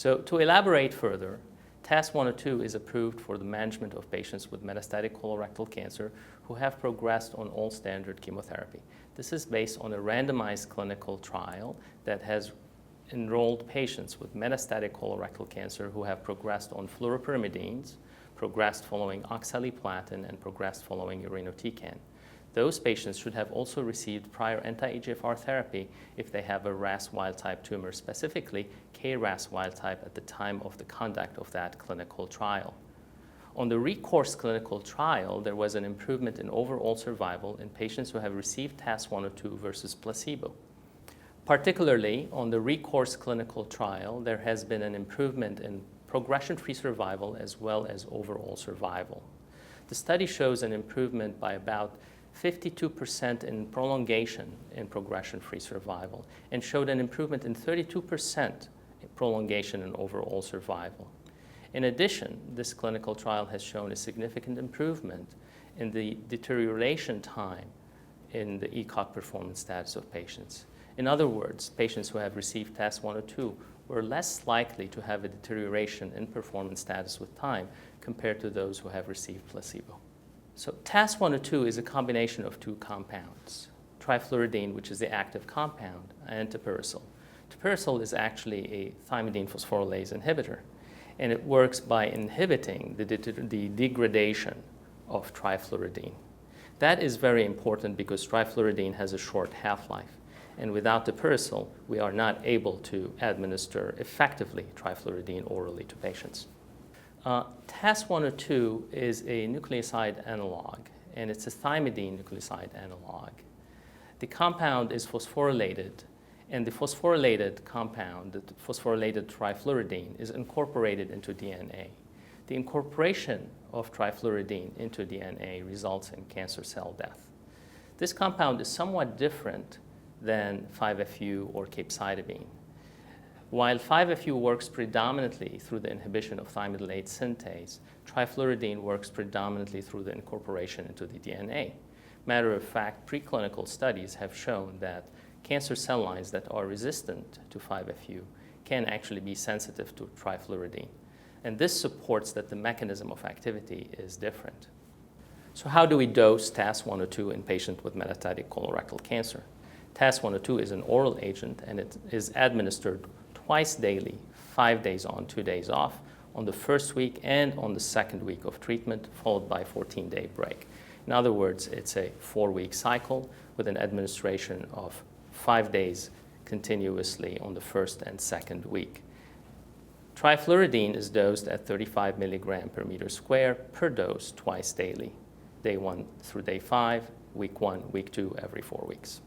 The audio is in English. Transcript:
So to elaborate further, TAS-102 is approved for the management of patients with metastatic colorectal cancer who have progressed on all standard chemotherapy. This is based on a randomized clinical trial that has enrolled patients with metastatic colorectal cancer who have progressed on fluoropyrimidines, progressed following oxaliplatin, and progressed following irinotecan. Those patients should have also received prior anti-EGFR therapy if they have a RAS wild-type tumor, specifically KRAS wild-type at the time of the conduct of that clinical trial. On the RECOURSE clinical trial, there was an improvement in overall survival in patients who have received TAS-102 versus placebo. Particularly on the RECOURSE clinical trial, there has been an improvement in progression-free survival as well as overall survival. The study shows an improvement by about 52% in prolongation in progression-free survival and showed an improvement in 32% in prolongation in overall survival. In addition, this clinical trial has shown a significant improvement in the deterioration time in the ECOG performance status of patients. In other words, patients who have received TAS-102 were less likely to have a deterioration in performance status with time compared to those who have received placebo. So TAS-102 is a combination of two compounds, trifluridine, which is the active compound, and tipiracil. Tipiracil is actually a thymidine phosphorylase inhibitor, and it works by inhibiting the degradation of trifluridine. That is very important because trifluridine has a short half-life, and without tipiracil, we are not able to administer effectively trifluridine orally to patients. TAS-102 is a nucleoside analog, and it's a thymidine nucleoside analog. The compound is phosphorylated, and the phosphorylated compound, the phosphorylated trifluridine, is incorporated into DNA. The incorporation of trifluridine into DNA results in cancer cell death. This compound is somewhat different than 5-FU or capecitabine. While 5-FU works predominantly through the inhibition of thymidylate synthase, trifluridine works predominantly through the incorporation into the DNA. Matter of fact, preclinical studies have shown that cancer cell lines that are resistant to 5-FU can actually be sensitive to trifluridine. And this supports that the mechanism of activity is different. So how do we dose TAS-102 in patients with metastatic colorectal cancer? TAS-102 is an oral agent, and it is administered twice daily, 5 days on, 2 days off, on the first week and on the second week of treatment, followed by a 14-day break. In other words, it's a 4-week cycle with an administration of 5 days continuously on the first and second week. Trifluridine is dosed at 35 milligram per meter square per dose twice daily, day 1 through day 5, week 1, week 2, every 4 weeks.